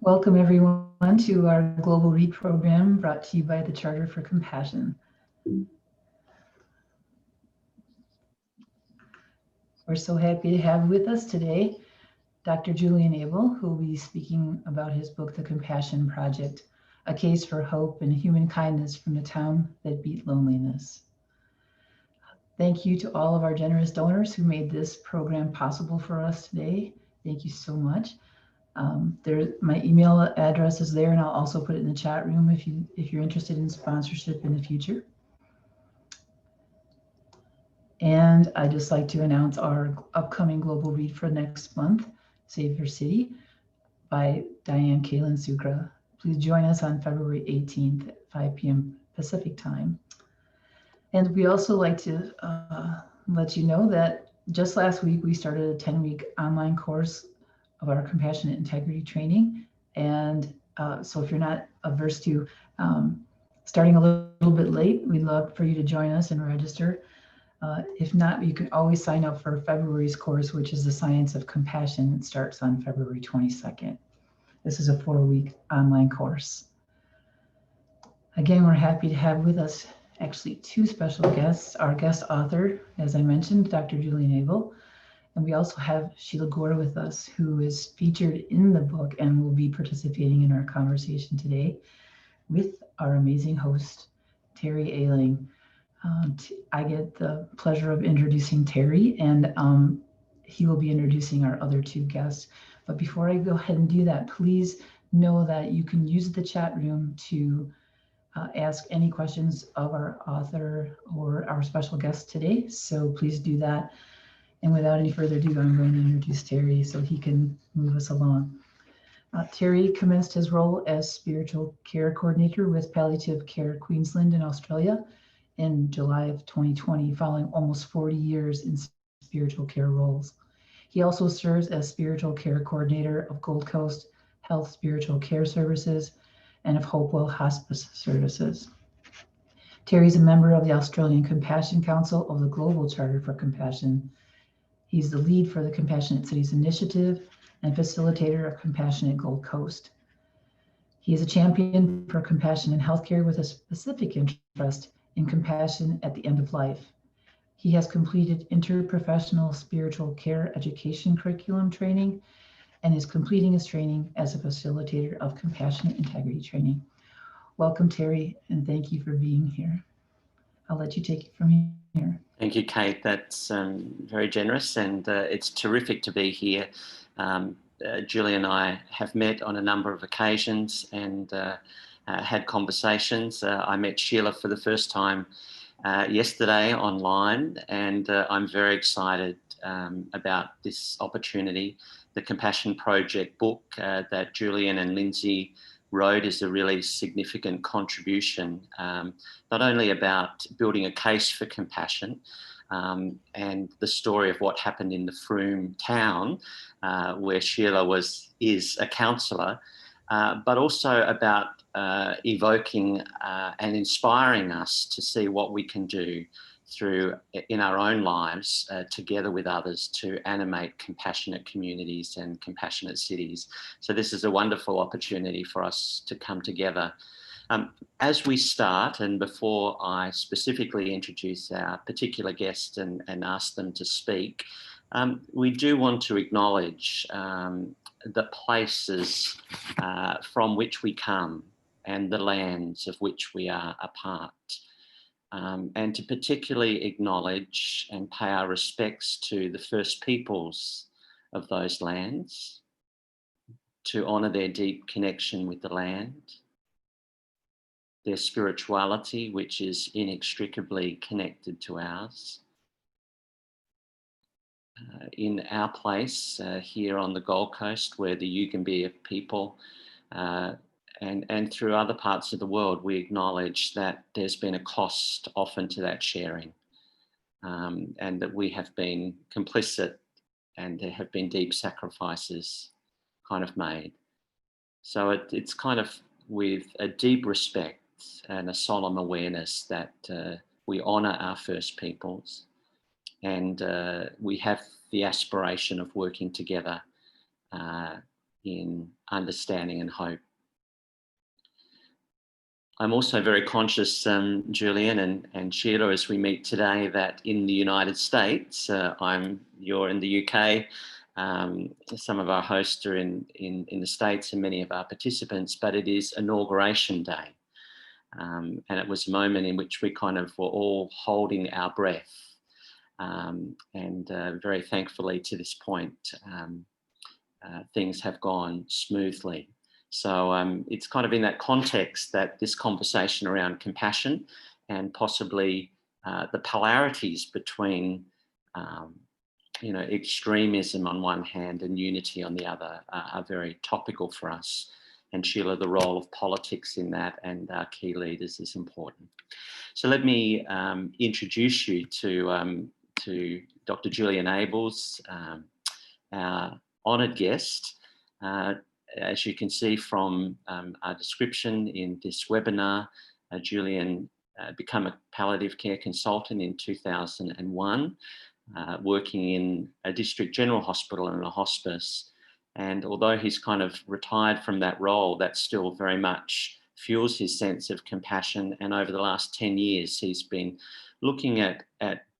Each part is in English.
Welcome everyone to our Global Read program brought to you by the Charter for Compassion. We're so happy to have with us today Dr. Julian Abel, who will be speaking about his book, The Compassion Project, A Case for Hope and Human Kindness from the Town That Beat Loneliness. Thank you to all of our generous donors who made this program possible for us today. Thank you so much. My email address is there, and I'll also put it in the chat room if you're interested in sponsorship in the future. And I'd just like to announce our upcoming global read for next month, Save Your City, by Diane Kaelin Sukra. Please join us on February 18th at 5 p.m. Pacific time. And we also like to let you know that just last week we started a 10-week online course of our compassionate integrity training. And so if you're not averse to starting a little bit late, we'd love for you to join us and register. If not, you can always sign up for February's course, which is the Science of Compassion. It starts on February 22nd. This is a 4-week online course. Again, we're happy to have with us actually 2 special guests. Our guest author, as I mentioned, Dr. Julian Abel, and we also have Sheila Gore with us, who is featured in the book and will be participating in our conversation today with our amazing host, Terry Ailing. I get the pleasure of introducing Terry, and he will be introducing our other 2 guests. But before I go ahead and do that, please know that you can use the chat room to ask any questions of our author or our special guest today. So please do that. And without any further ado, I'm going to introduce Terry so he can move us along. Terry commenced his role as spiritual care coordinator with Palliative Care Queensland in Australia in July of 2020, following almost 40 years in spiritual care roles. He also serves as spiritual care coordinator of Gold Coast Health Spiritual Care Services and of Hopewell Hospice Services. Terry's a member of the Australian Compassion Council of the Global Charter for Compassion. He's the lead for the Compassionate Cities Initiative and facilitator of Compassionate Gold Coast. He is a champion for compassion in healthcare with a specific interest in compassion at the end of life. He has completed interprofessional spiritual care education curriculum training and is completing his training as a facilitator of compassionate integrity training. Welcome, Terry, and thank you for being here. I'll let you take it from here. Thank you, Kate. That's very generous, and it's terrific to be here. Julie and I have met on a number of occasions and had conversations. I met Sheila for the first time yesterday online, and I'm very excited about this opportunity. The Compassion Project book that Julian and Lindsay wrote is a really significant contribution, not only about building a case for compassion and the story of what happened in the Frome town, where Sheila is a counsellor, but also about evoking and inspiring us to see what we can do in our own lives together with others to animate compassionate communities and compassionate cities. So this is a wonderful opportunity for us to come together. As we start, and before I specifically introduce our particular guest and ask them to speak, we do want to acknowledge the places from which we come and the lands of which we are a part. And to particularly acknowledge and pay our respects to the first peoples of those lands, to honour their deep connection with the land, their spirituality, which is inextricably connected to ours. In our place here on the Gold Coast, where the Yugambeh people and through other parts of the world, we acknowledge that there's been a cost often to that sharing, and that we have been complicit and there have been deep sacrifices kind of made. So it's kind of with a deep respect and a solemn awareness that we honour our First Peoples, and we have the aspiration of working together in understanding and hope. I'm also very conscious, Julian and Sheila, as we meet today, that in the United States, you're in the UK, some of our hosts are in the States and many of our participants, but it is Inauguration Day. And it was a moment in which we kind of were all holding our breath. And very thankfully to this point, things have gone smoothly. So it's kind of in that context that this conversation around compassion and possibly the polarities between, extremism on one hand and unity on the other are very topical for us. And Sheila, the role of politics in that and our key leaders is important. So let me introduce you to Dr. Julian Abels, our honoured guest. As you can see from our description in this webinar, Julian became a palliative care consultant in 2001, working in a district general hospital and a hospice. And although he's kind of retired from that role, that still very much fuels his sense of compassion. And over the last 10 years, he's been looking at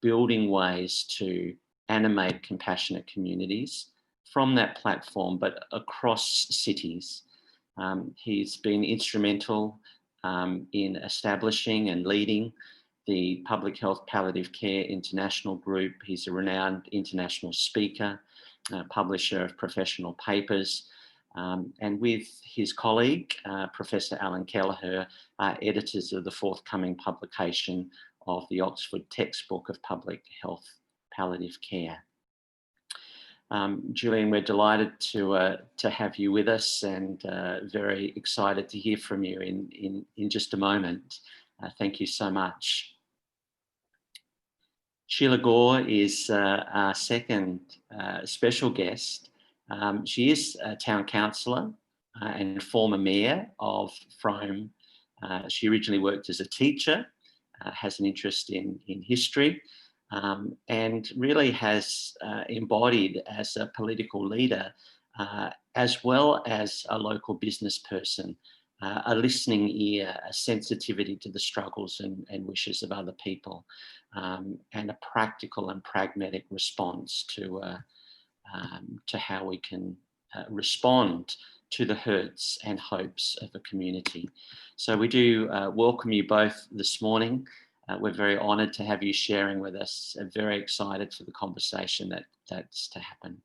building ways to animate compassionate communities from that platform, but across cities. He's been instrumental in establishing and leading the Public Health Palliative Care International Group. He's a renowned international speaker, publisher of professional papers, and with his colleague, Professor Alan Kelleher, are editors of the forthcoming publication of the Oxford Textbook of Public Health Palliative Care. Julian, we're delighted to have you with us and very excited to hear from you in just a moment. Thank you so much. Sheila Gore is our second special guest. She is a town councillor and former mayor of Frome. She originally worked as a teacher, has an interest in history, and really has embodied as a political leader, as well as a local business person, a listening ear, a sensitivity to the struggles and wishes of other people, and a practical and pragmatic response to how we can respond to the hurts and hopes of a community. So we do welcome you both this morning. We're very honoured to have you sharing with us and very excited for the conversation that's to happen.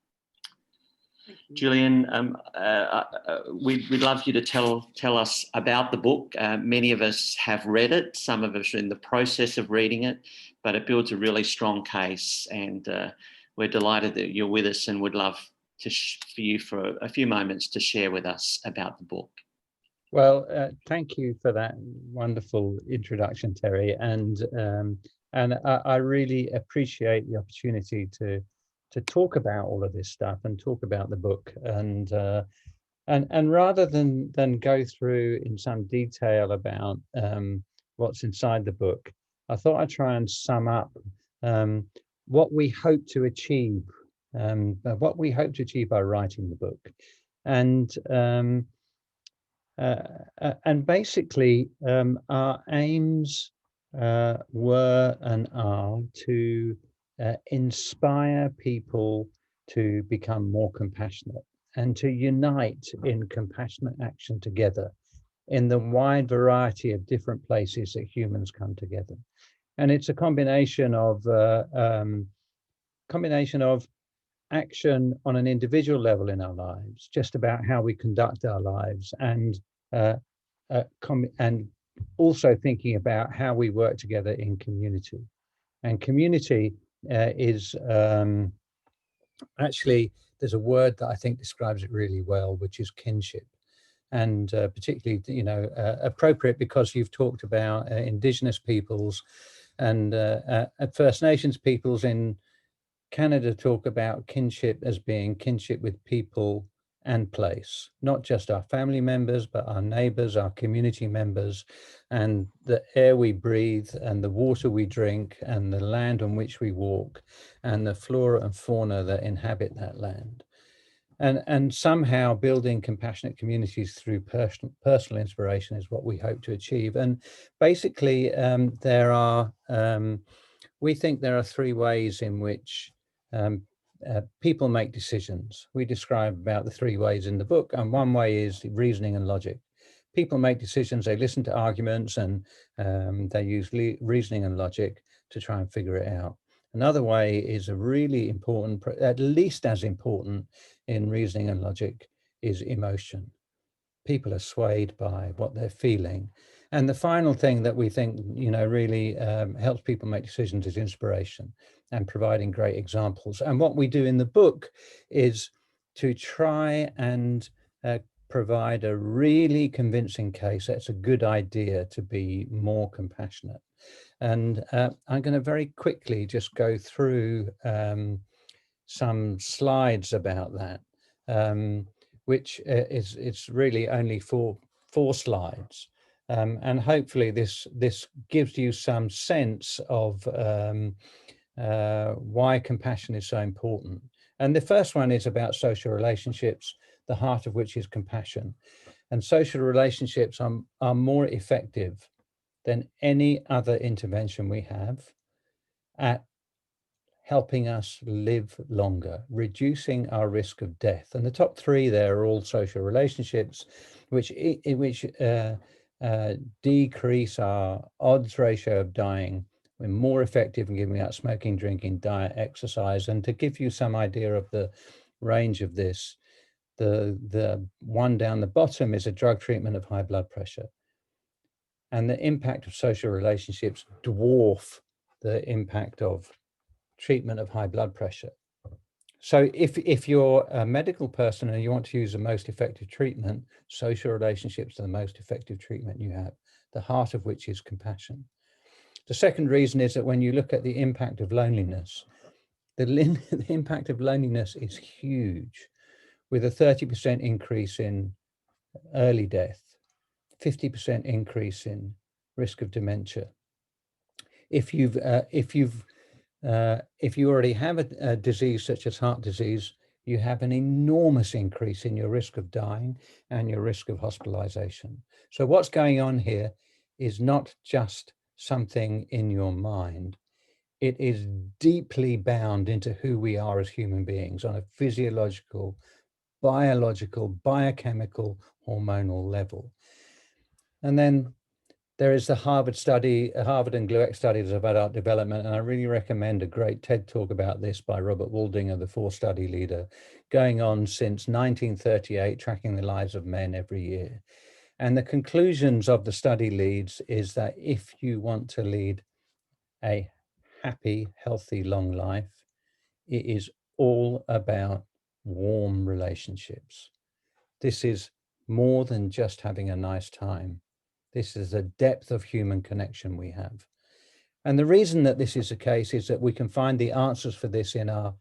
Julian, we'd love you to tell us about the book. Many of us have read it, some of us are in the process of reading it, but it builds a really strong case, and we're delighted that you're with us and would love for you for a few moments to share with us about the book. Well, thank you for that wonderful introduction, Terry, and I really appreciate the opportunity to talk about all of this stuff and talk about the book, and rather than go through in some detail about what's inside the book, I thought I'd try and sum up what we hope to achieve, by writing the book, and basically our aims were and are to inspire people to become more compassionate and to unite in compassionate action together in the wide variety of different places that humans come together. And it's a combination of action on an individual level in our lives, just about how we conduct our lives, and also thinking about how we work together in community. And community is actually, there's a word that I think describes it really well, which is kinship. And particularly, appropriate because you've talked about Indigenous peoples and First Nations peoples in Canada talk about kinship as being kinship with people and place, not just our family members, but our neighbors, our community members, and the air we breathe and the water we drink and the land on which we walk and the flora and fauna that inhabit that land. And somehow building compassionate communities through personal inspiration is what we hope to achieve. And basically, we think there are three ways in which people make decisions. We describe about the three ways in the book, and one way is reasoning and logic. People make decisions, they listen to arguments, and they use reasoning and logic to try and figure it out. Another way is a really important, at least as important in reasoning and logic, is emotion. People are swayed by what they're feeling. And the final thing that we think, really helps people make decisions is inspiration and providing great examples. And what we do in the book is to try and provide a really convincing case that it's a good idea to be more compassionate. And I'm going to very quickly just go through some slides about that, which it's really only four slides. And hopefully this gives you some sense of why compassion is so important. And the first one is about social relationships, the heart of which is compassion. And social relationships are more effective than any other intervention we have at helping us live longer, reducing our risk of death. And the top three there are all social relationships, which decrease our odds ratio of dying. We're more effective in giving up smoking, drinking, diet, exercise. And to give you some idea of the range of this, the one down the bottom is a drug treatment of high blood pressure. And the impact of social relationships dwarf the impact of treatment of high blood pressure. So if you're a medical person and you want to use the most effective treatment, social relationships are the most effective treatment you have, the heart of which is compassion. The second reason is that when you look at the impact of loneliness, the impact of loneliness is huge, with a 30% increase in early death, 50% increase in risk of dementia. If you already have a disease such as heart disease, you have an enormous increase in your risk of dying and your risk of hospitalization. So what's going on here is not just something in your mind. It is deeply bound into who we are as human beings on a physiological, biological, biochemical, hormonal level. And then there is the Harvard and Glueck studies of adult development, and I really recommend a great TED talk about this by Robert Waldinger, the 4-study leader, going on since 1938, tracking the lives of men every year. And the conclusions of the study leads is that if you want to lead a happy, healthy, long life, it is all about warm relationships. This is more than just having a nice time. This is the depth of human connection we have. And the reason that this is the case is that we can find the answers for this in our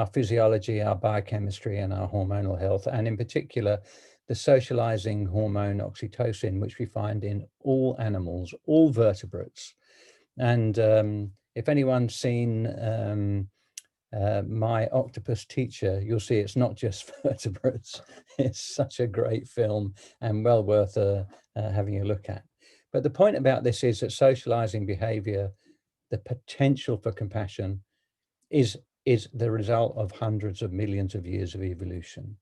physiology, our biochemistry, and our hormonal health, and in particular, the socializing hormone oxytocin, which we find in all animals, all vertebrates. And if anyone's seen My Octopus Teacher, you'll see it's not just vertebrates. It's such a great film and well worth having a look at. But the point about this is that socializing behavior, the potential for compassion, is the result of hundreds of millions of years of evolution.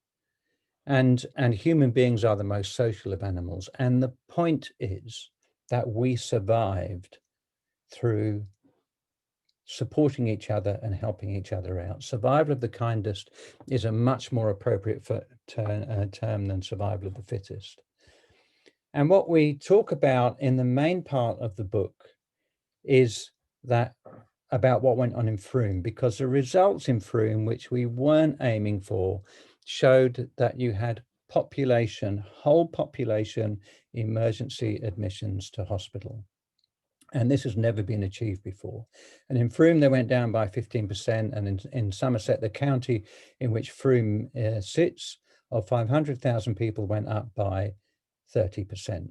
And human beings are the most social of animals. And the point is that we survived through supporting each other and helping each other out. Survival of the kindest is a much more appropriate term than survival of the fittest. And what we talk about in the main part of the book is that about what went on in Frome, because the results in Frome, which we weren't aiming for, showed that you had whole population emergency admissions to hospital. And this has never been achieved before. And in Frome, they went down by 15%. And in Somerset, the county in which Frome sits, of 500,000 people, went up by 30%.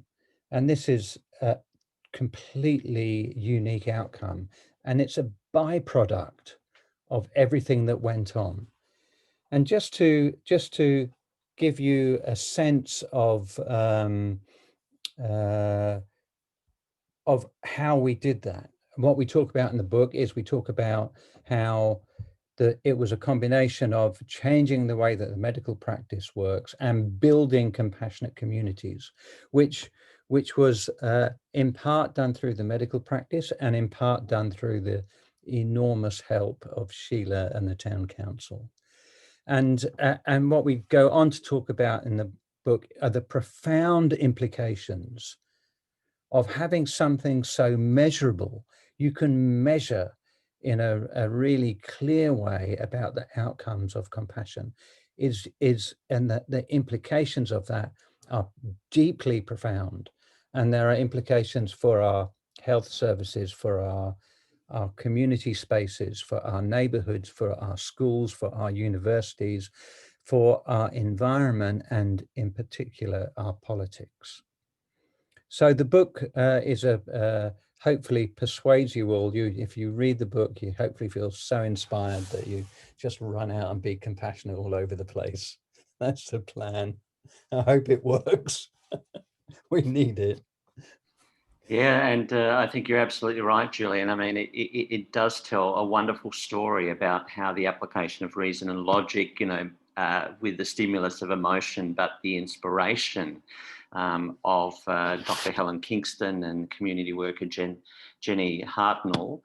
And this is a completely unique outcome. And it's a byproduct of everything that went on. And just to give you a sense of how we did that. And what we talk about in the book is we talk about how it was a combination of changing the way that the medical practice works and building compassionate communities, which was in part done through the medical practice and in part done through the enormous help of Sheila and the town council. And what we go on to talk about in the book are the profound implications of having something so measurable. You can measure in a really clear way about the outcomes of compassion and that the implications of that are deeply profound. And there are implications for our health services, for our community spaces, for our neighborhoods, for our schools, for our universities, for our environment, and in particular, our politics. So the book is hopefully persuades you all. If you read the book, you hopefully feel so inspired that you just run out and be compassionate all over the place. That's the plan. I hope it works. We need it. Yeah, and I think you're absolutely right, Julian. I mean, it does tell a wonderful story about how the application of reason and logic, with the stimulus of emotion, but the inspiration of Dr. Helen Kingston and community worker Jenny Hartnell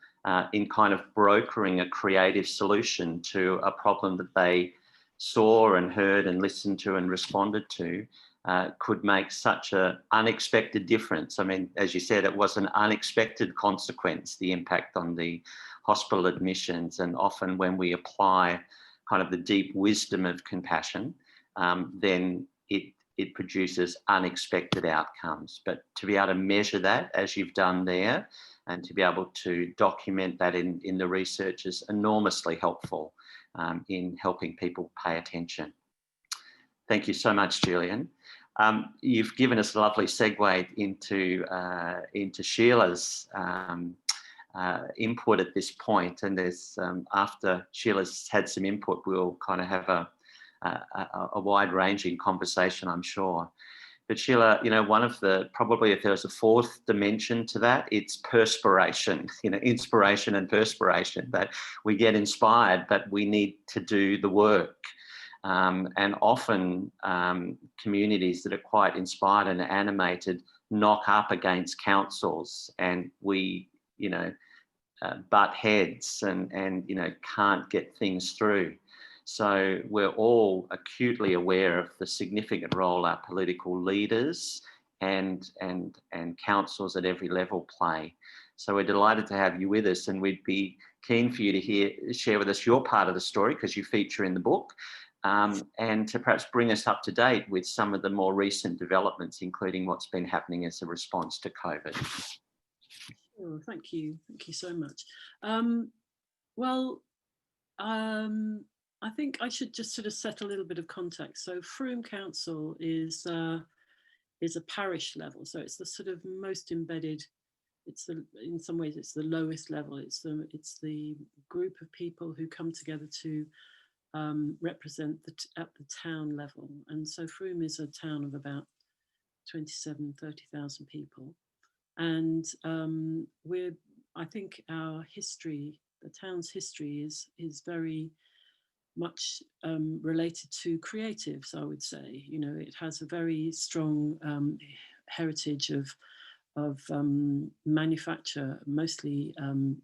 in kind of brokering a creative solution to a problem that they saw and heard and listened to and responded to. Could make such an unexpected difference. I mean, as you said, it was an unexpected consequence, the impact on the hospital admissions. And often when we apply kind of the deep wisdom of compassion, then it produces unexpected outcomes. But to be able to measure that, as you've done there, and to be able to document that in the research is enormously helpful in helping people pay attention. Thank you so much, Julian. You've given us a lovely segue into Sheila's input at this point, and there's after Sheila's had some input, we'll kind of have a wide-ranging conversation, I'm sure. But Sheila, one of probably if there's a fourth dimension to that, it's perspiration, inspiration and perspiration, that we get inspired, but we need to do the work. And often communities that are quite inspired and animated knock up against councils, and we, butt heads and can't get things through. So we're all acutely aware of the significant role our political leaders and councils at every level play. So we're delighted to have you with us, and we'd be keen for you to share with us your part of the story, because you feature in the book. And to perhaps bring us up to date with some of the more recent developments, including what's been happening as a response to COVID. Sure, thank you so much. I think I should just sort of set a little bit of context. So Frome Council is a parish level, so it's the sort of most embedded. In some ways it's the lowest level. It's the group of people who come together to represent at the town level. And so Frome is a town of about 30,000 people. And I think our history, the town's history is very much related to creatives, I would say. It has a very strong heritage of manufacture, mostly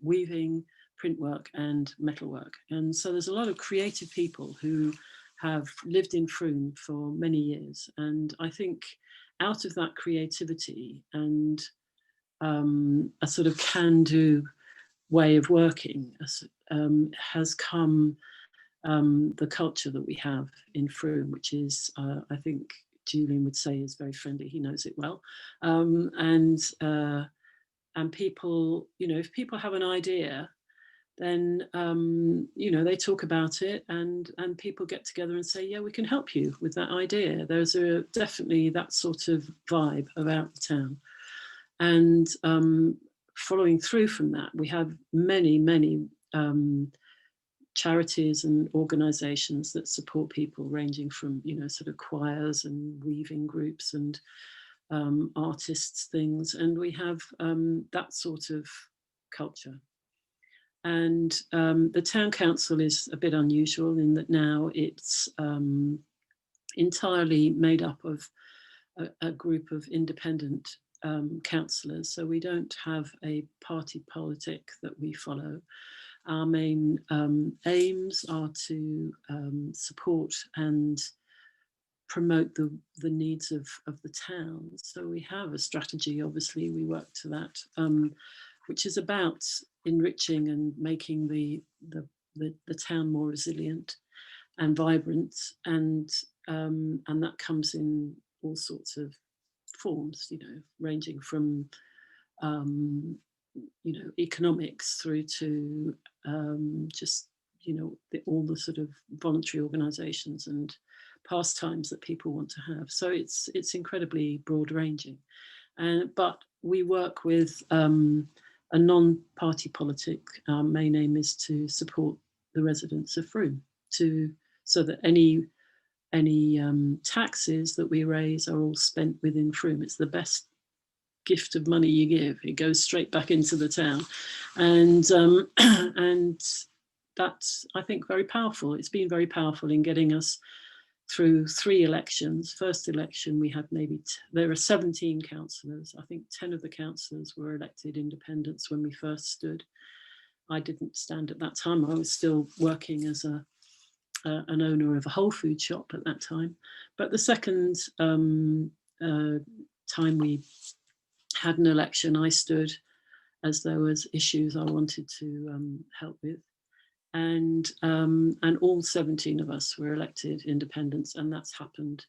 weaving, print work and metalwork. And so there's a lot of creative people who have lived in Frome for many years. And I think out of that creativity and a sort of can-do way of working has come the culture that we have in Frome, which is, I think Julian would say, is very friendly. He knows it well. And people, if people have an idea, then they talk about it, and people get together and say, yeah, we can help you with that idea. There's definitely that sort of vibe about the town. And following through from that, we have many charities and organisations that support people, ranging from, you know, sort of choirs and weaving groups and artists things, and we have that sort of culture. And the town council is a bit unusual in that now it's entirely made up of a group of independent councillors. So we don't have a party politic that we follow. Our main aims are to support and promote the needs of the town. So we have a strategy, obviously, we work to that, which is about enriching and making the town more resilient and vibrant, and that comes in all sorts of forms, you know, ranging from you know, economics through to just, you know, all the sort of voluntary organisations and pastimes that people want to have. So it's incredibly broad ranging, but we work with a non-party politic. Our main aim is to support the residents of Frome, so that any taxes that we raise are all spent within Frome. It's the best gift of money you give. It goes straight back into the town, and that's, I think, very powerful. It's been very powerful in getting us through 3 elections. First election we had there are 17 councillors. I think 10 of the councillors were elected independents when we first stood. I didn't stand at that time. I was still working as an owner of a whole food shop at that time. But the second time we had an election, I stood as there was issues I wanted to help with, and all 17 of us were elected independents, and that's happened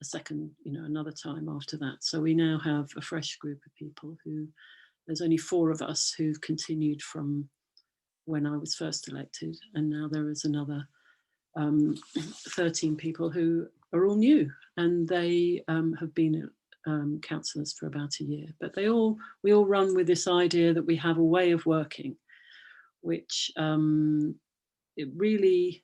a second, you know, another time after that. So we now have a fresh group of people who, there's only 4 of us who've continued from when I was first elected, and now there is another 13 people who are all new, and they have been councillors for about a year. But we all run with this idea that we have a way of working, which it really,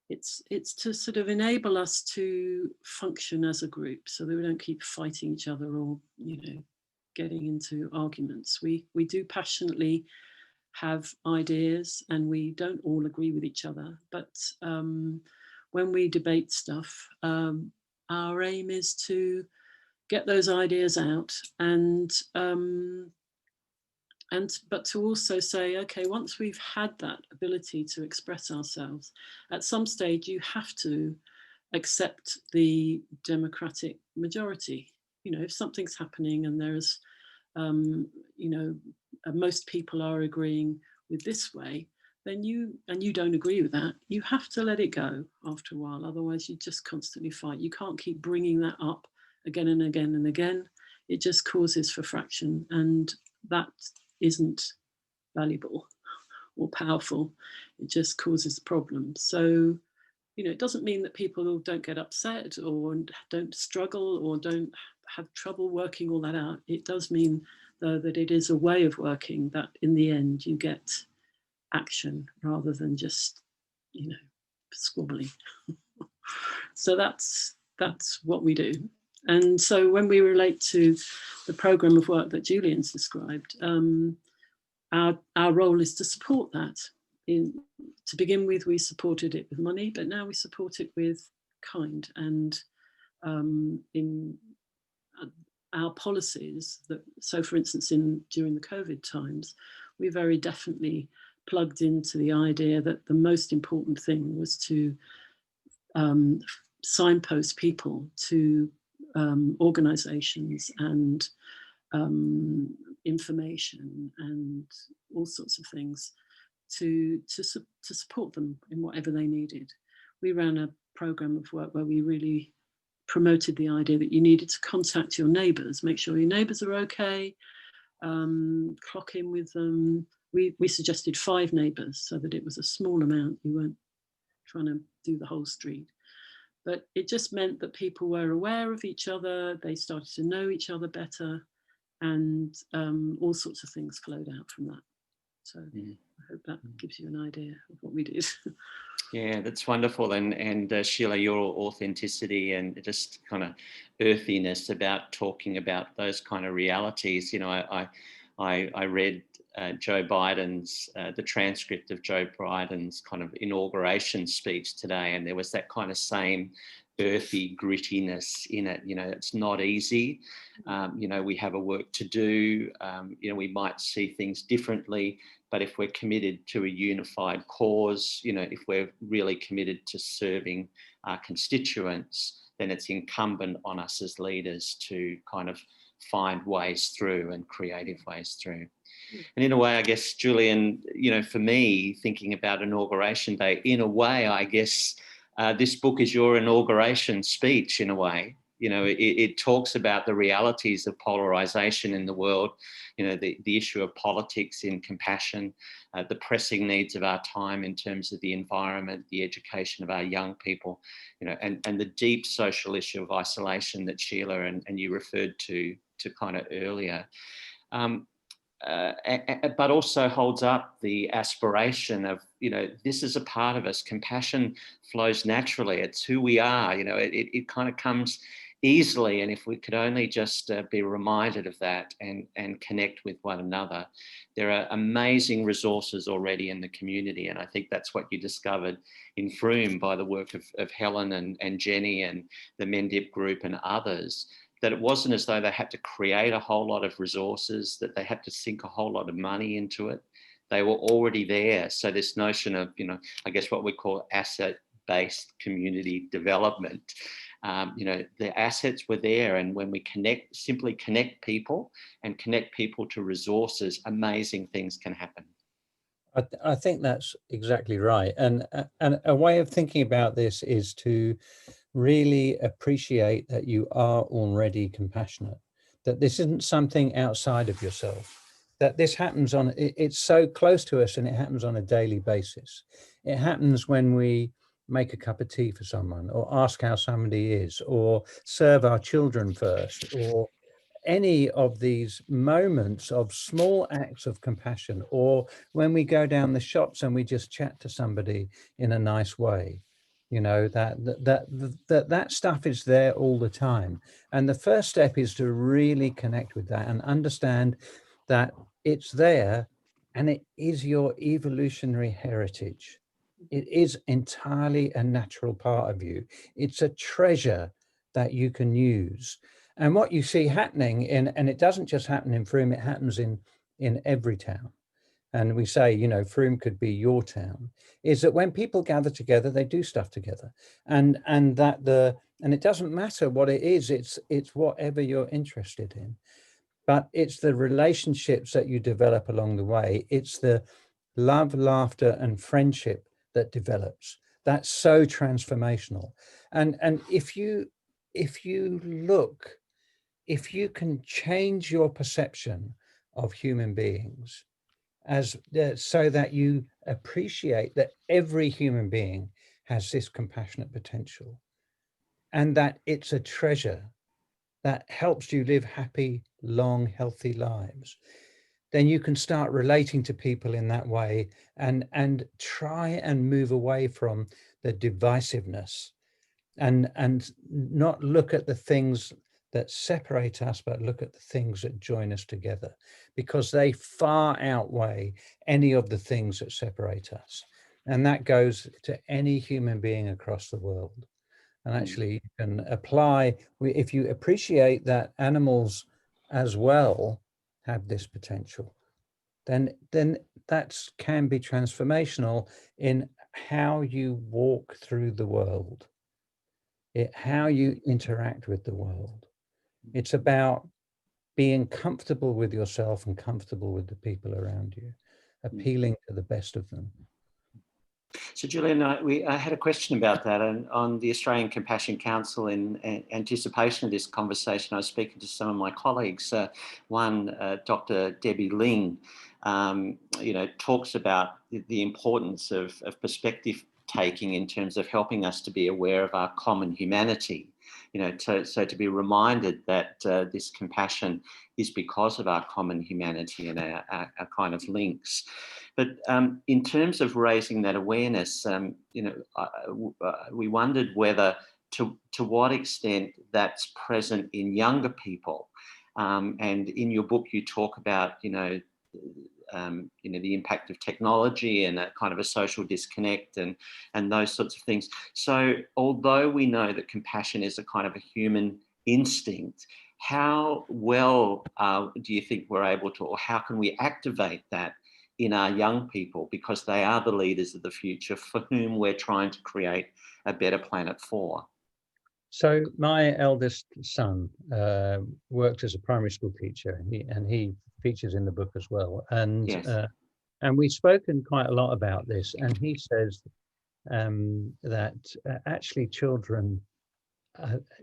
it's to sort of enable us to function as a group, so that we don't keep fighting each other or, you know, getting into arguments. We do passionately have ideas, and we don't all agree with each other, but when we debate stuff, our aim is to get those ideas out, but to also say, okay, once we've had that ability to express ourselves, at some stage you have to accept the democratic majority. You know, if something's happening and there's, you know, most people are agreeing with this way, then you don't agree with that, you have to let it go after a while. Otherwise you just constantly fight. You can't keep bringing that up again and again and again. It just causes for fraction, and that isn't valuable or powerful. It just causes problems. So, you know, it doesn't mean that people don't get upset or don't struggle or don't have trouble working all that out. It does mean, though, that it is a way of working that in the end you get action rather than just, you know, squabbling. So that's what we do. And so when we relate to the programme of work that Julian's described, our role is to support that. To begin with, we supported it with money, but now we support it with kind, and in our policies. So for instance, during the COVID times, we very definitely plugged into the idea that the most important thing was to signpost people to organisations and information and all sorts of things to support them in whatever they needed. We ran a programme of work where we really promoted the idea that you needed to contact your neighbours, make sure your neighbours are okay, clock in with them. We suggested 5 neighbours so that it was a small amount. You weren't trying to do the whole street. But it just meant that people were aware of each other, they started to know each other better, and all sorts of things flowed out from that. So I hope that gives you an idea of what we did. Yeah, that's wonderful. And Sheila, your authenticity and just kind of earthiness about talking about those kind of realities. You know, I read Joe Biden's, the transcript of Joe Biden's kind of inauguration speech today, and there was that kind of same earthy grittiness in it. You know, it's not easy. You know, we have a work to do. You know, we might see things differently, but if we're committed to a unified cause, you know, if we're really committed to serving our constituents, then it's incumbent on us as leaders to kind of find ways through and creative ways through. And in a way, I guess, Julian, you know, for me, thinking about Inauguration Day, in a way, I guess this book is your inauguration speech, in a way. You know, it talks about the realities of polarization in the world, you know, the issue of politics in compassion, the pressing needs of our time in terms of the environment, the education of our young people, you know, and the deep social issue of isolation that Sheila and you referred to kind of earlier. But also holds up the aspiration of, you know, this is a part of us. Compassion flows naturally. It's who we are. You know, it kind of comes easily. And if we could only just be reminded of that and connect with one another, there are amazing resources already in the community. And I think that's what you discovered in Froome by the work of Helen and Jenny and the Mendip group and others, that it wasn't as though they had to create a whole lot of resources, that they had to sink a whole lot of money into it. They were already there. So this notion of, you know, I guess what we call asset-based community development, you know, the assets were there. And when we simply connect people and connect people to resources, amazing things can happen. I think that's exactly right. And a way of thinking about this is to really appreciate that you are already compassionate, that this isn't something outside of yourself, that this happens it's so close to us and it happens on a daily basis. It happens when we make a cup of tea for someone, or ask how somebody is, or serve our children first, or any of these moments of small acts of compassion, or when we go down the shops and we just chat to somebody in a nice way. You know, that stuff is there all the time. And the first step is to really connect with that and understand that it's there, and it is your evolutionary heritage. It is entirely a natural part of you. It's a treasure that you can use. And what you see happening and it doesn't just happen in Froome, it happens in every town. And we say, you know, Froome could be your town, is that when people gather together, they do stuff together. And it doesn't matter what it is, it's whatever you're interested in. But it's the relationships that you develop along the way. It's the love, laughter, and friendship that develops. That's so transformational. And if you look, if you can change your perception of human beings so that you appreciate that every human being has this compassionate potential, and that it's a treasure that helps you live happy, long, healthy lives, then you can start relating to people in that way and try and move away from the divisiveness and not look at the things that separate us, but look at the things that join us together, because they far outweigh any of the things that separate us. And that goes to any human being across the world. And actually you can apply, if you appreciate that animals as well have this potential, then that can be transformational in how you walk through the world, how you interact with the world. It's about being comfortable with yourself and comfortable with the people around you, appealing to the best of them. So Julian, I had a question about that, and on the Australian Compassion Council, in anticipation of this conversation, I was speaking to some of my colleagues. One, Dr. Debbie Ling, you know, talks about the importance of perspective taking in terms of helping us to be aware of our common humanity. so to be reminded that this compassion is because of our common humanity and our kind of links. But in terms of raising that awareness, we wondered whether to what extent that's present in younger people. And in your book, you talk about, the impact of technology and a kind of a social disconnect and those sorts of things. So although we know that compassion is a kind of a human instinct, how well do you think we're able to, or how can we activate that in our young people, because they are the leaders of the future for whom we're trying to create a better planet for? So my eldest son worked as a primary school teacher, and he features in the book as well. And Yes. And we've spoken quite a lot about this. And he says that actually children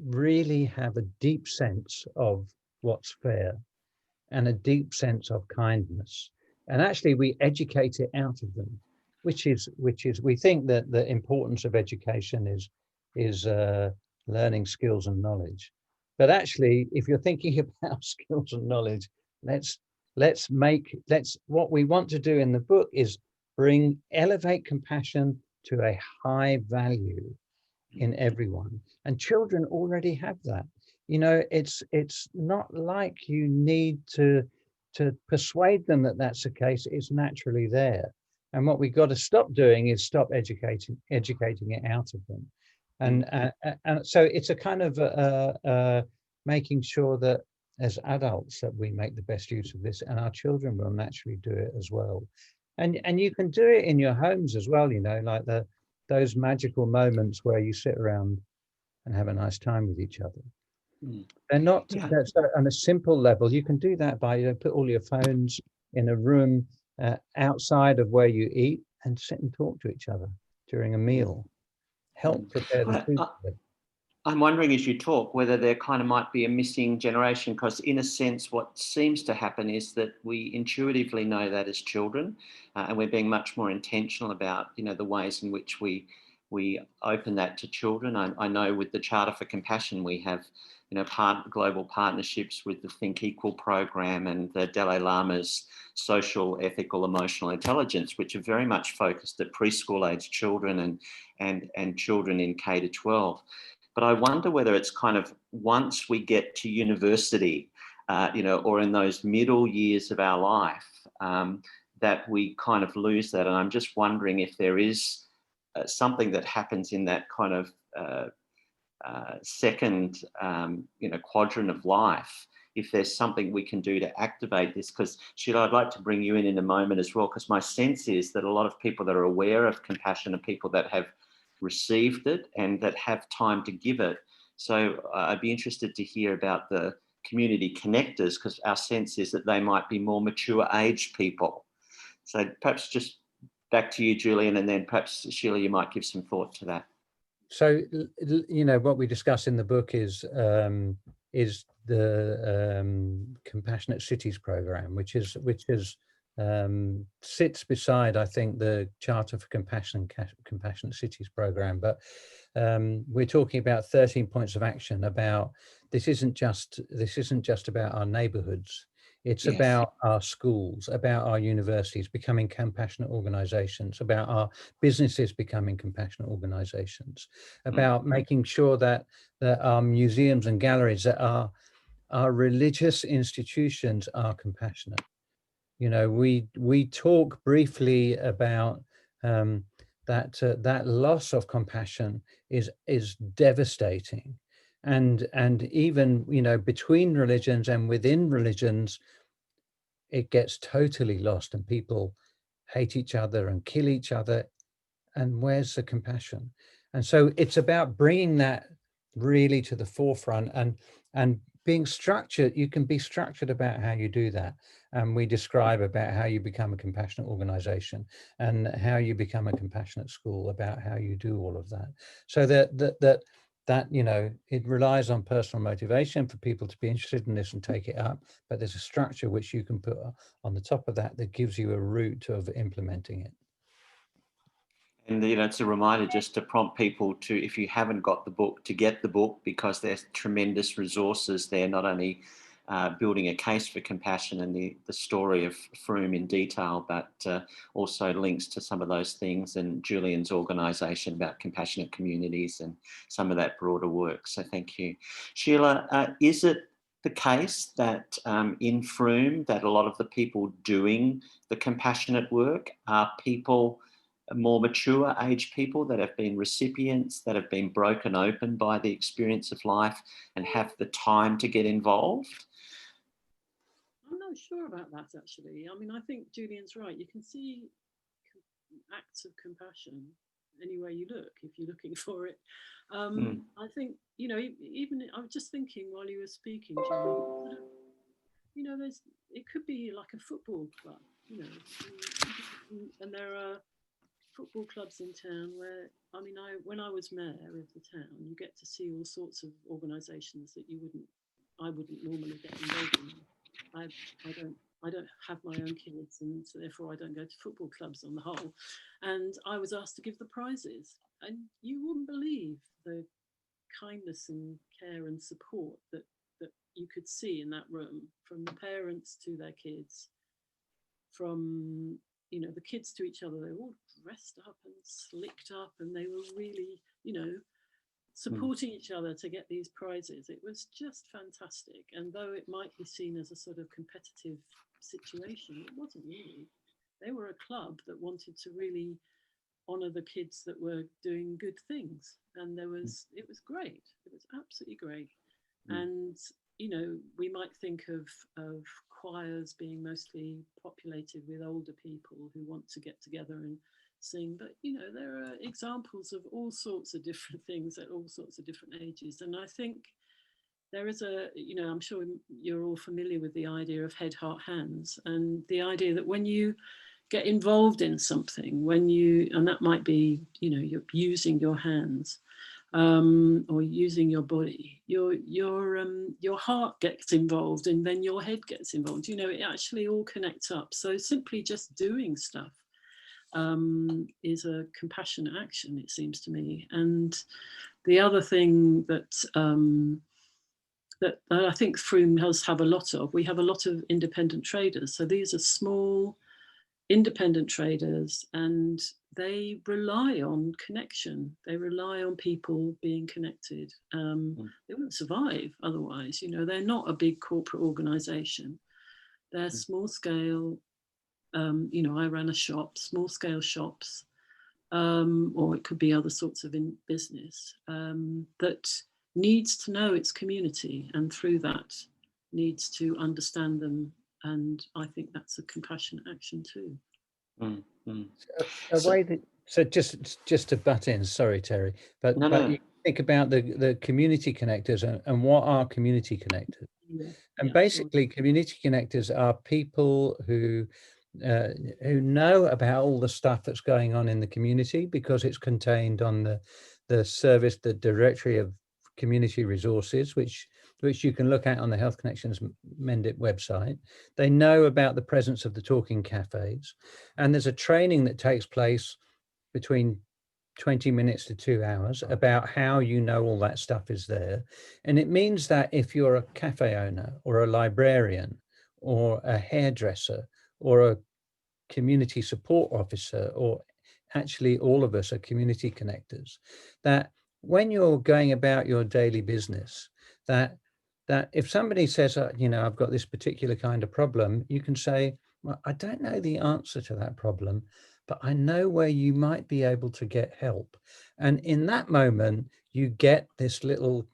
really have a deep sense of what's fair and a deep sense of kindness. And actually we educate it out of them, which is we think that the importance of education is learning skills and knowledge. But actually, if you're thinking about skills and knowledge, what we want to do in the book is elevate compassion to a high value in everyone. And children already have that. It's not like you need to persuade them that that's the case. It's naturally there. And what we've got to stop doing is stop educating it out of them. And so it's a kind of making sure that as adults that we make the best use of this, and our children will naturally do it as well. And you can do it in your homes as well, like those magical moments where you sit around and have a nice time with each other. They're not on a simple level. You can do that by put all your phones in a room outside of where you eat and sit and talk to each other during a meal. Help prepare the food. I'm wondering as you talk whether there kind of might be a missing generation, because in a sense what seems to happen is that we intuitively know that as children, and we're being much more intentional about the ways in which we open that to children. I know with the Charter for Compassion we have global partnerships with the Think Equal program and the Dalai Lama's social, ethical, emotional intelligence, which are very much focused at preschool age children and children in K to 12. But I wonder whether it's kind of once we get to university, or in those middle years of our life, that we kind of lose that. And I'm just wondering if there is something that happens in that kind of second, quadrant of life, if there's something we can do to activate this. Because Sheila, I'd like to bring you in a moment as well, because my sense is that a lot of people that are aware of compassion are people that have received it and that have time to give it. So I'd be interested to hear about the community connectors, because our sense is that they might be more mature age people. So perhaps just back to you, Julian, and then perhaps Sheila, you might give some thought to that. So, what we discuss in the book is the Compassionate Cities program, which sits beside, I think, the Charter for Compassionate Cities program. But we're talking about 13 points of action. About this isn't just about our neighbourhoods. It's about our schools, about our universities becoming compassionate organisations, about our businesses becoming compassionate organisations, about making sure that our museums and galleries, that our religious institutions are compassionate. We talk briefly about that loss of compassion is devastating. And even, between religions and within religions, it gets totally lost and people hate each other and kill each other. And where's the compassion? And so it's about bringing that really to the forefront and being structured. You can be structured about how you do that. And we describe about how you become a compassionate organization and how you become a compassionate school, about how you do all of that. So that it relies on personal motivation for people to be interested in this and take it up, but there's a structure which you can put on the top of that gives you a route of implementing it. And it's a reminder just to prompt people to, if you haven't got the book, to get the book, because there's tremendous resources there, not only building a case for compassion and the story of Froome in detail, but also links to some of those things and Julian's organisation about compassionate communities and some of that broader work. So thank you. Sheila, is it the case that in Froome that a lot of the people doing the compassionate work are people, more mature age people that have been recipients, that have been broken open by the experience of life and have the time to get involved? I'm not sure about that, actually. I mean, I think Julian's right. You can see acts of compassion anywhere you look, if you're looking for it. I think, even I was just thinking while you were speaking, Julian, it could be like a football club, and there are football clubs in town where, when I was mayor of the town, you get to see all sorts of organisations that I wouldn't normally get involved in. I don't have my own kids, and so therefore I don't go to football clubs on the whole. And I was asked to give the prizes, and you wouldn't believe the kindness and care and support that you could see in that room, from the parents to their kids, from the kids to each other. They were all dressed up and slicked up, and they were really supporting each other to get these prizes. It was just fantastic. And though it might be seen as a sort of competitive situation, it wasn't really. They were a club that wanted to really honour the kids that were doing good things, and it was great. It was absolutely great. And we might think of choirs being mostly populated with older people who want to get together and sing, but there are examples of all sorts of different things at all sorts of different ages. And I think there is I'm sure you're all familiar with the idea of head, heart, hands, and the idea that when you get involved in something, and that might be you're using your hands, or using your body, your heart gets involved, and then your head gets involved. It actually all connects up. So simply just doing stuff is a compassionate action, it seems to me. And the other thing that I think Froome does have a lot of, we have a lot of independent traders. So these are small independent traders, and they rely on connection. They rely on people being connected. They wouldn't survive otherwise. They're not a big corporate organization. They're small scale. I ran a shop, small scale shops, or it could be other sorts of business that needs to know its community, and through that needs to understand them. And I think that's a compassionate action too. So just to butt in, sorry, Terry, but you think about the community connectors and what are community connectors? Basically, community connectors are people who know about all the stuff that's going on in the community, because it's contained on the directory of community resources, which you can look at on the Health Connections Mendit website. They know about the presence of the talking cafes, and there's a training that takes place between 20 minutes to 2 hours about how all that stuff is there. And it means that if you're a cafe owner or a librarian or a hairdresser or a community support officer, or actually all of us are community connectors, that when you're going about your daily business, that if somebody says, I've got this particular kind of problem, you can say, well, I don't know the answer to that problem, but I know where you might be able to get help. And in that moment, you get this little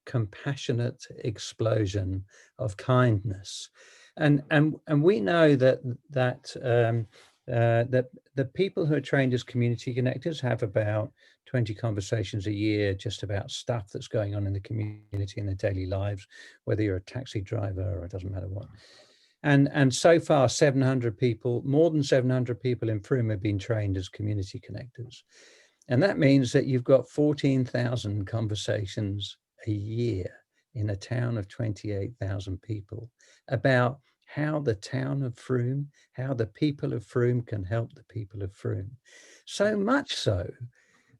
compassionate explosion of kindness. And we know that the people who are trained as community connectors have about 20 conversations a year just about stuff that's going on in the community in their daily lives, whether you're a taxi driver or it doesn't matter what. And so far, 700 people, more than 700 people in Froome have been trained as community connectors. And that means that you've got 14,000 conversations a year in a town of 28,000 people about how the town of Frome, how the people of Frome can help the people of Frome. So much so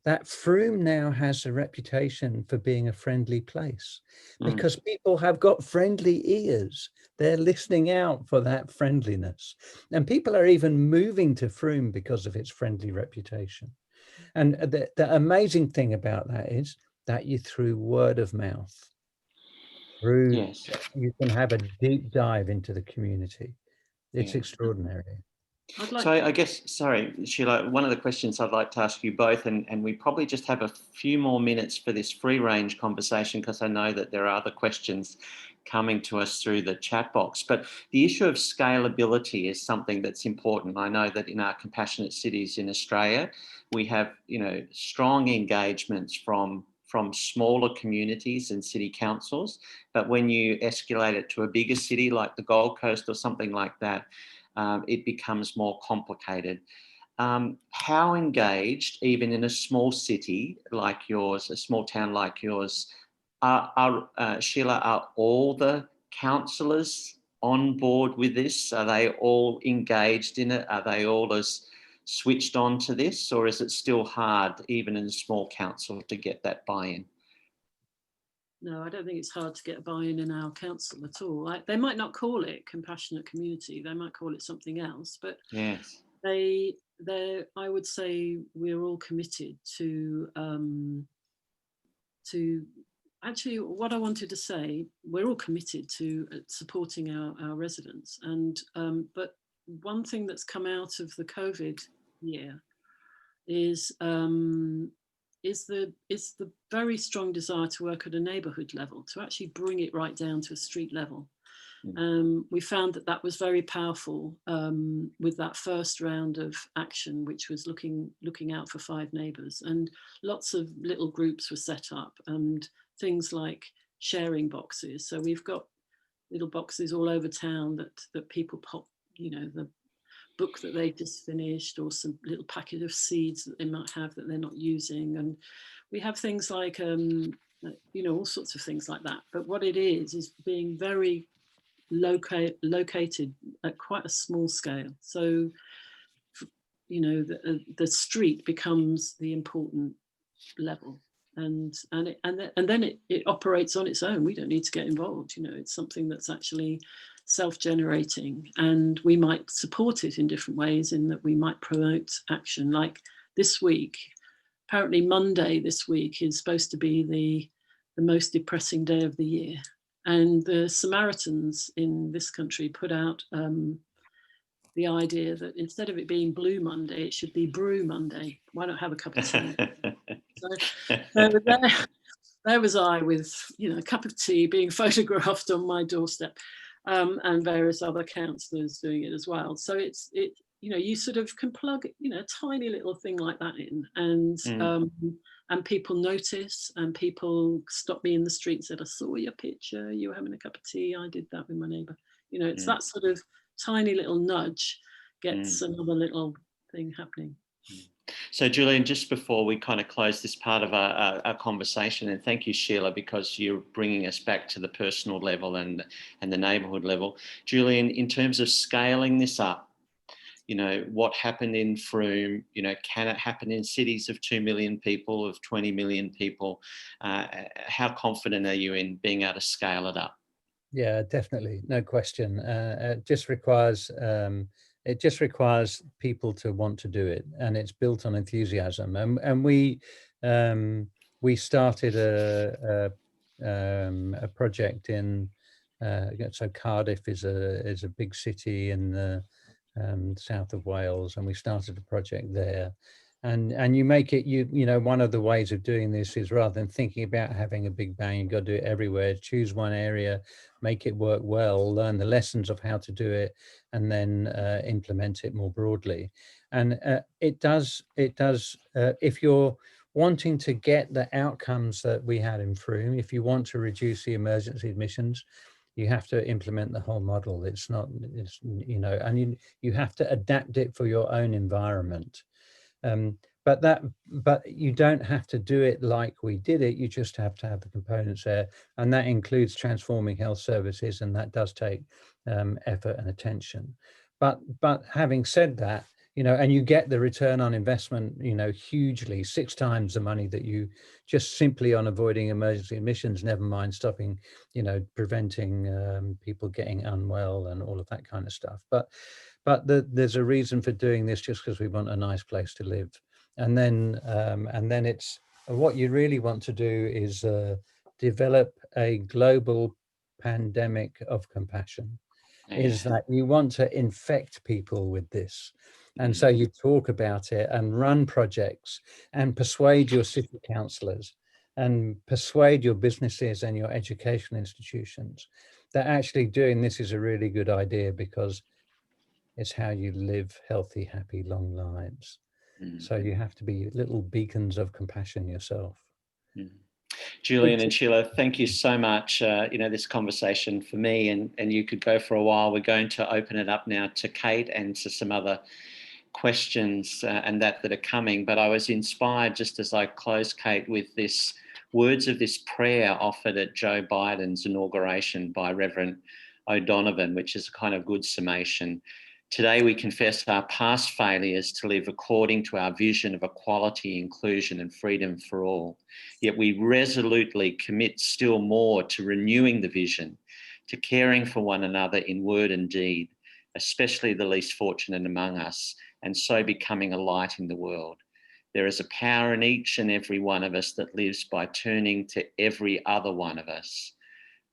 that Frome now has a reputation for being a friendly place because people have got friendly ears. They're listening out for that friendliness. And people are even moving to Frome because of its friendly reputation. And the amazing thing about that is that you through word of mouth, Yes. you can have a deep dive into the community. It's Yeah. extraordinary. So I guess, sorry, Sheila, one of the questions I'd like to ask you both, and we probably just have a few more minutes for this free range conversation because I know that there are other questions coming to us through the chat box. But the issue of scalability is something that's important. I know that in our compassionate cities in Australia, we have, strong engagements from smaller communities and city councils. But when you escalate it to a bigger city like the Gold Coast or something like that, it becomes more complicated. How engaged, even in a small city like yours, a small town like yours, Sheila, are all the councillors on board with this? Are they all engaged in it? Are they all as switched on to this? Or is it still hard, even in a small council, to get that buy-in? No, I don't think it's hard to get a buy-in in our council at all. They might not call it compassionate community, they might call it something else, but yes, I would say we're all committed to actually what I wanted to say, we're all committed to supporting our residents. And but one thing that's come out of the COVID year is the very strong desire to work at a neighbourhood level, to actually bring it right down to a street level. We found that was very powerful with that first round of action, which was looking out for 5 neighbours, and lots of little groups were set up, and things like sharing boxes. So we've got little boxes all over town that people pop, the book that they've just finished, or some little packet of seeds that they might have that they're not using. And we have things like, all sorts of things like that. But what it is being very located at quite a small scale. So, the street becomes the important level. And then it operates on its own. We don't need to get involved. It's something that's actually self-generating, and we might support it in different ways, in that we might promote action. Like this week, apparently Monday this week is supposed to be the most depressing day of the year, and the Samaritans in this country put out the idea that instead of it being Blue Monday, it should be Brew Monday. Why not have a cup of tea? So there was I with a cup of tea being photographed on my doorstep, and various other councillors doing it as well. So you sort of can plug a tiny little thing like that in, and people notice, and people stop me in the street and said, I saw your picture, you were having a cup of tea, I did that with my neighbour. It's that sort of tiny little nudge gets another little thing happening. So, Julian, just before we kind of close this part of our conversation, and thank you, Sheila, because you're bringing us back to the personal level and the neighbourhood level. Julian, in terms of scaling this up, what happened in Frome, can it happen in cities of 2 million people, of 20 million people? How confident are you in being able to scale it up? Yeah, definitely, no question. It just requires people to want to do it, and it's built on enthusiasm. And we started a project in so Cardiff is a big city in the south of Wales, and we started a project there. And you make it, one of the ways of doing this is, rather than thinking about having a big bang, you've got to do it everywhere. Choose one area, make it work well, learn the lessons of how to do it, and then implement it more broadly. And it does, if you're wanting to get the outcomes that we had in Frome, if you want to reduce the emergency admissions, you have to implement the whole model. And you have to adapt it for your own environment. but you don't have to do it like we did it. You just have to have the components there, and that includes transforming health services, and that does take effort and attention. But having said that, and you get the return on investment, hugely, 6 times the money that you just simply on avoiding emergency admissions, never mind stopping, preventing people getting unwell and all of that kind of stuff. But there's a reason for doing this, just because we want a nice place to live. And then it's what you really want to do is develop a global pandemic of compassion. Is that you want to infect people with this. And so you talk about it and run projects and persuade your city councillors and persuade your businesses and your educational institutions that actually doing this is a really good idea, because it's how you live healthy, happy, long lives. So you have to be little beacons of compassion yourself. Julian and Sheila, thank you so much. This conversation for me, and you could go for a while. We're going to open it up now to Kate and to some other questions and that are coming. But I was inspired, just as I close, Kate, with this words of this prayer offered at Joe Biden's inauguration by Reverend O'Donovan, which is a kind of good summation. Today we confess our past failures to live according to our vision of equality, inclusion and freedom for all. Yet we resolutely commit still more to renewing the vision, to caring for one another in word and deed, especially the least fortunate among us, and so becoming a light in the world. There is a power in each and every one of us that lives by turning to every other one of us.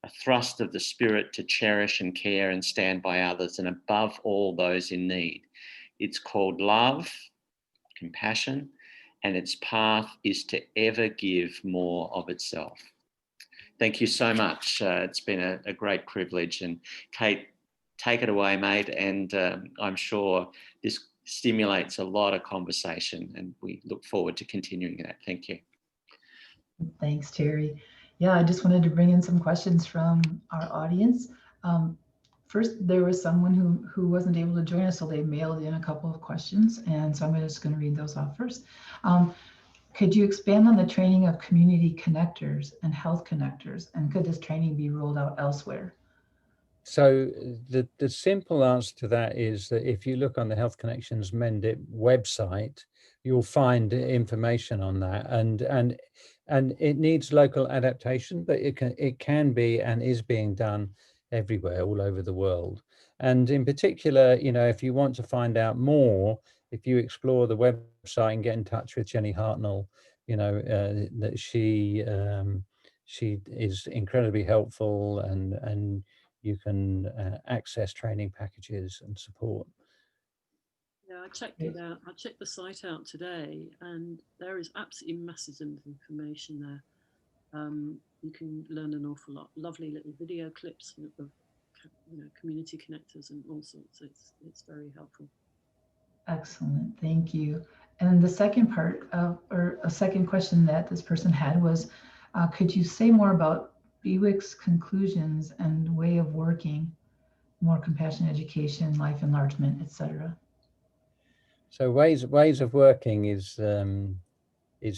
A thrust of the Spirit to cherish and care and stand by others, and above all those in need. It's called love, compassion, and its path is to ever give more of itself. Thank you so much. It's been a great privilege. And Kate, take it away, mate. And I'm sure this stimulates a lot of conversation, and we look forward to continuing that. Thank you. Thanks, Terry. Yeah, I just wanted to bring in some questions from our audience. First, there was someone who wasn't able to join us, so they mailed in a couple of questions, and so I'm just going to read those off first. Could you expand on the training of community connectors and health connectors, and could this training be rolled out elsewhere? So the simple answer to that is that if you look on the Health Connections Mend It website, you'll find information on that, and it needs local adaptation, but it can be and is being done everywhere, all over the world. And in particular, if you want to find out more, if you explore the website and get in touch with Jenny Hartnell, that she is incredibly helpful, and you can access training packages and support. Yeah, I checked it out. I checked the site out today, and there is absolutely masses of information there. You can learn an awful lot. Lovely little video clips of community connectors and all sorts. It's very helpful. Excellent, thank you. And the second part or a second question that this person had was, could you say more about Bewick's conclusions and way of working, more compassion education, life enlargement, etc.? So ways of working is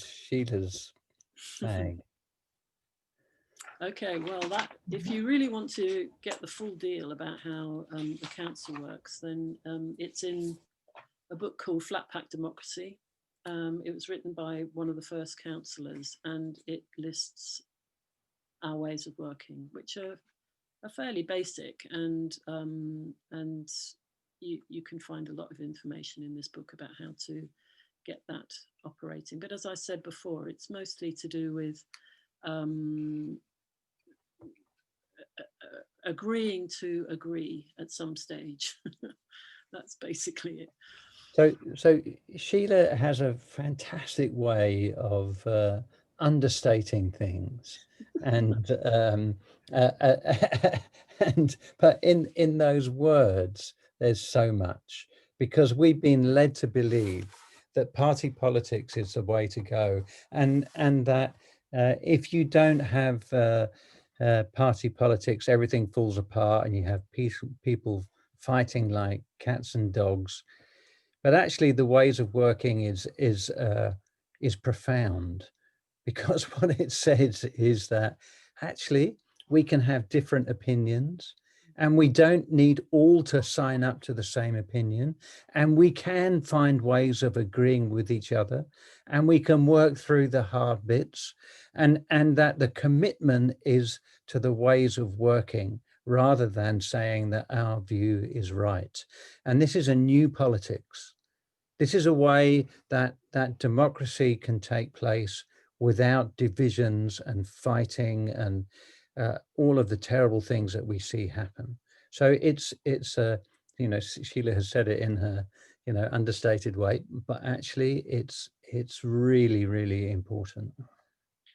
Sheila's thing. Okay, well, if you really want to get the full deal about how the council works, then it's in a book called Flat Pack Democracy. It was written by one of the first councillors, and it lists our ways of working, which are fairly basic, and you can find a lot of information in this book about how to get that operating. But as I said before, it's mostly to do with agreeing to agree at some stage. That's basically it. So Sheila has a fantastic way of understating things, and but in those words there's so much, because we've been led to believe that party politics is the way to go, and that if you don't have party politics, everything falls apart, and you have people fighting like cats and dogs. but actually the ways of working is profound, because what it says is that actually we can have different opinions, and we don't need all to sign up to the same opinion, and we can find ways of agreeing with each other, and we can work through the hard bits, and that the commitment is to the ways of working rather than saying that our view is right. And this is a new politics. This is a way that democracy can take place without divisions and fighting and all of the terrible things that we see happen. So it's you know, Sheila has said it in her, you know, understated way, but actually it's really, really important.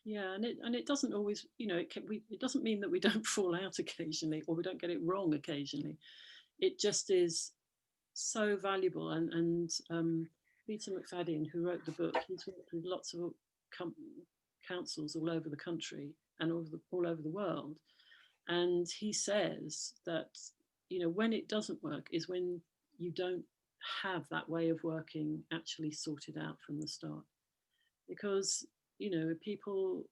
Yeah, and it doesn't always, you know, it doesn't mean that we don't fall out occasionally or we don't get it wrong occasionally. It just is so valuable. And Peter McFadden, who wrote the book, he's worked with lots of councils all over the country and all over the world. And he says that, you know, when it doesn't work is when you don't have that way of working actually sorted out from the start. Because, you know, people,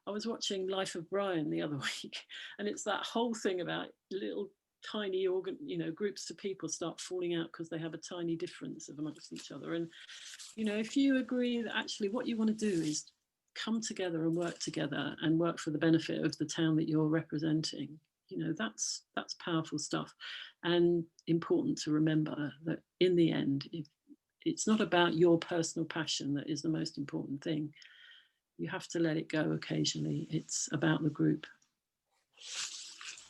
I was watching Life of Brian the other week, and it's that whole thing about little tiny groups of people start falling out because they have a tiny difference amongst each other. And, you know, if you agree that actually what you want to do is come together and work for the benefit of the town that you're representing, you know, that's powerful stuff, and important to remember that in the end, it's not about your personal passion that is the most important thing. You have to let it go occasionally. It's about the group.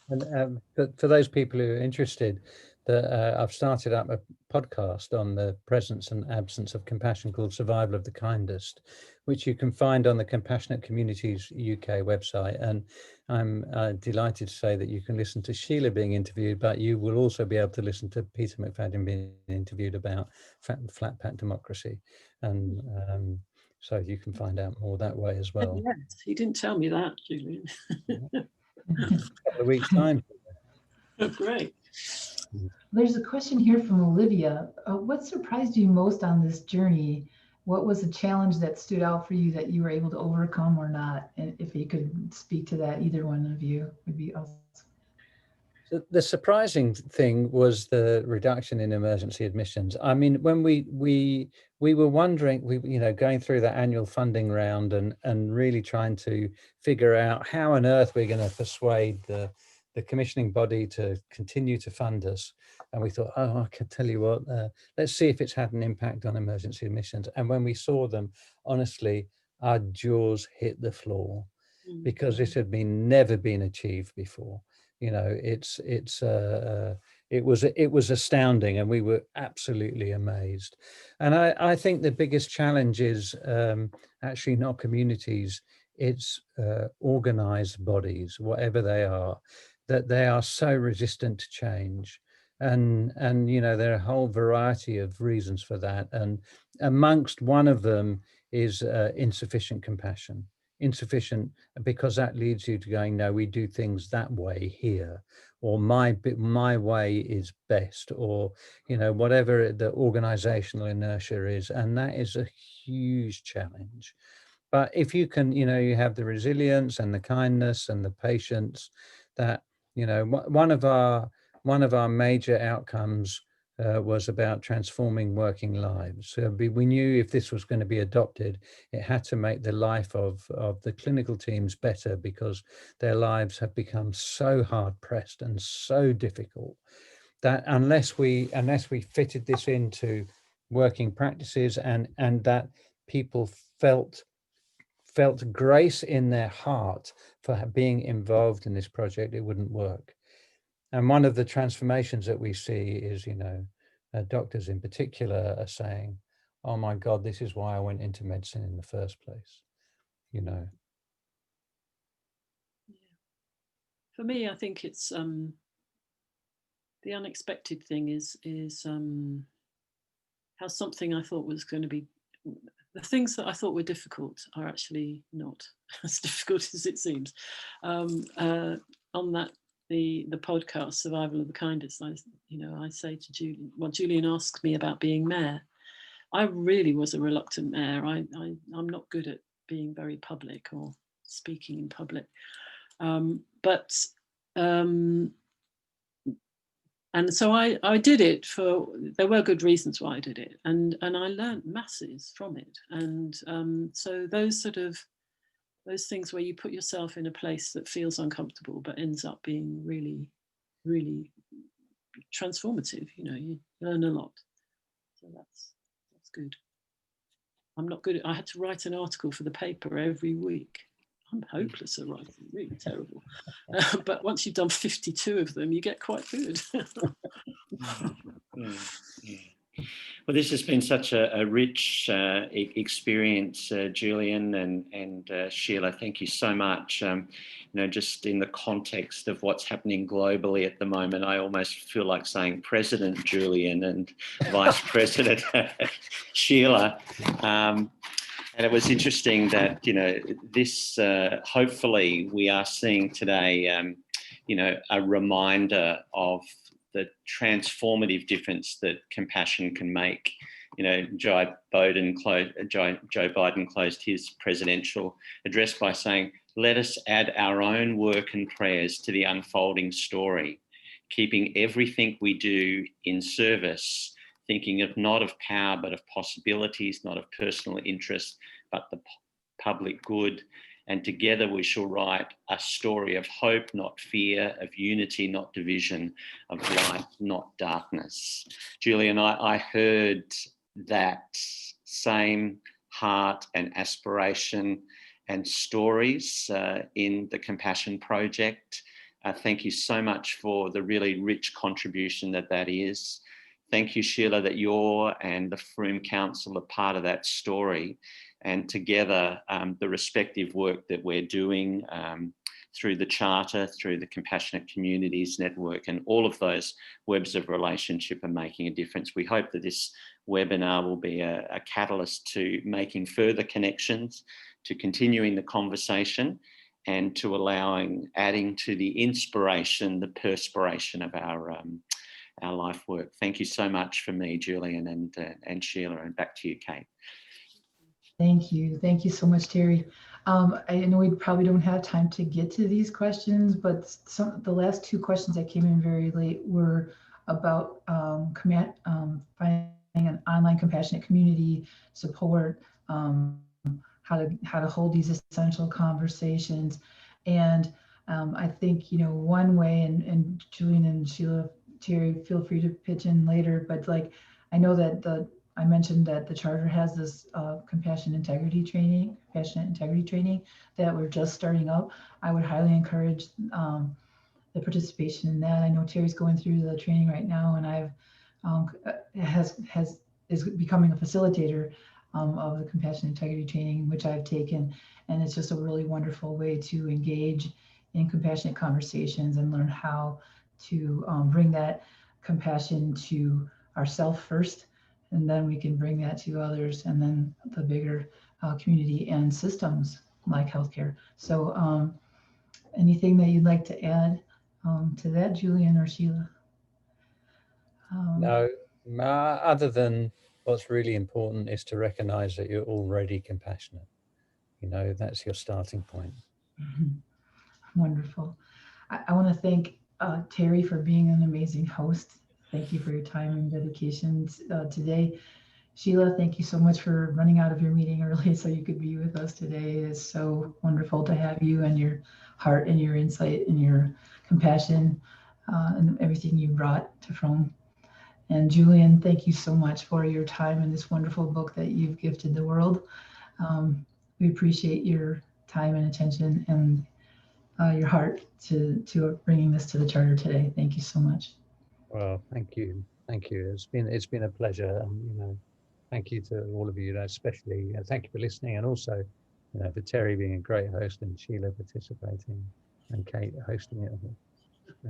And for those people who are interested, I've started up a podcast on the presence and absence of compassion called Survival of the Kindest, which you can find on the Compassionate Communities UK website. And I'm delighted to say that you can listen to Sheila being interviewed, but you will also be able to listen to Peter McFadden being interviewed about flat pack democracy. And so you can find out more that way as well. Yes, he didn't tell me that, Julian. A couple of weeks' time. Oh, great. There's a question here from Olivia. What surprised you most on this journey? What was a challenge that stood out for you that you were able to overcome or not? And if you could speak to that, either one of you would be awesome. So the surprising thing was the reduction in emergency admissions. I mean, when we were wondering, you know, going through that annual funding round and really trying to figure out how on earth we're going to persuade the commissioning body to continue to fund us. And we thought, oh, I can tell you what, let's see if it's had an impact on emergency admissions. And when we saw them, honestly, our jaws hit the floor, because it had never been achieved before. You know, it was astounding, and we were absolutely amazed. And I think the biggest challenge is actually not communities, it's organized bodies, whatever they are, that they are so resistant to change. And you know, there are a whole variety of reasons for that. And amongst one of them is insufficient compassion. Insufficient because that leads you to going, no, we do things that way here, or my way is best, or, you know, whatever the organizational inertia is. And that is a huge challenge. But if you can, you know, you have the resilience and the kindness and the patience that, you know, one of our major outcomes was about transforming working lives. So we knew if this was going to be adopted, it had to make the life of the clinical teams better, because their lives have become so hard pressed and so difficult that unless we fitted this into working practices and that people felt grace in their heart for being involved in this project, it wouldn't work. And one of the transformations that we see is, you know, doctors in particular are saying, oh my God, this is why I went into medicine in the first place, you know. For me, I think it's the unexpected thing is how something I thought was going to be, the things that I thought were difficult are actually not as difficult as it seems. On that the podcast Survival of the Kindest, I say to Julian, well, Julian asked me about being mayor. I really was a reluctant mayor. I'm not good at being very public or speaking in public. And so I did it there were good reasons why I did it. And I learned masses from it. And so those things where you put yourself in a place that feels uncomfortable, but ends up being really, really transformative, you learn a lot. So that's good. I'm not good I had to write an article for the paper every week. I'm hopeless at writing, really terrible. But once you've done 52 of them, you get quite good. Yeah. Well, this has been such a rich experience, Julian and Sheila. Thank you so much. Just in the context of what's happening globally at the moment, I almost feel like saying President Julian and Vice President Sheila. And it was interesting that, this, hopefully we are seeing today, a reminder of the transformative difference that compassion can make. Joe Biden closed his presidential address by saying, "Let us add our own work and prayers to the unfolding story, keeping everything we do in service, thinking not of power, but of possibilities, not of personal interest, but the public good. And together we shall write a story of hope, not fear, of unity, not division, of light, not darkness." Julian, I heard that same heart and aspiration and stories in the Compassion Project. Thank you so much for the really rich contribution that is. Thank you, Sheila, that you're and the Froome Council are part of that story. And together, the respective work that we're doing through the Charter, through the Compassionate Communities Network, and all of those webs of relationship are making a difference. We hope that this webinar will be a catalyst to making further connections, to continuing the conversation, and to adding to the inspiration, the perspiration of our life work. Thank you so much for me, Julian and Sheila, and back to you, Kate. Thank you. Thank you so much, Terry. I know we probably don't have time to get to these questions, but the last two questions that came in very late were about finding an online compassionate community, support, how to hold these essential conversations. And I think, one way, and Julian and Sheila, Terry, feel free to pitch in later, but I know that I mentioned that the Charter has this compassionate integrity training that we're just starting up. I would highly encourage the participation in that. I know Terry's going through the training right now, and is becoming a facilitator of the compassionate integrity training, which I've taken, and it's just a really wonderful way to engage in compassionate conversations and learn how to bring that compassion to ourselves first, and then we can bring that to others, and then the bigger community and systems like healthcare. So anything that you'd like to add to that, Julian or Sheila? No, other than what's really important is to recognize that you're already compassionate. That's your starting point. Wonderful. I want to thank Terry for being an amazing host. Thank you for your time and dedication today. Sheila, thank you so much for running out of your meeting early so you could be with us today. It's so wonderful to have you, and your heart and your insight and your compassion and everything you brought to Froome. And Julian, thank you so much for your time and this wonderful book that you've gifted the world. We appreciate your time and attention and your heart to bringing this to the Charter today. Thank you so much. Well, thank you. It's been a pleasure. Thank you to all of you, especially thank you for listening, and also for Terry being a great host and Sheila participating and Kate hosting it.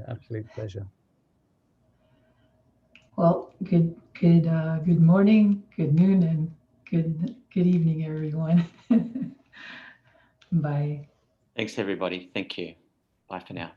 Absolute pleasure. Well, good morning, good noon, and good evening, everyone. Bye. Thanks, everybody. Thank you. Bye for now.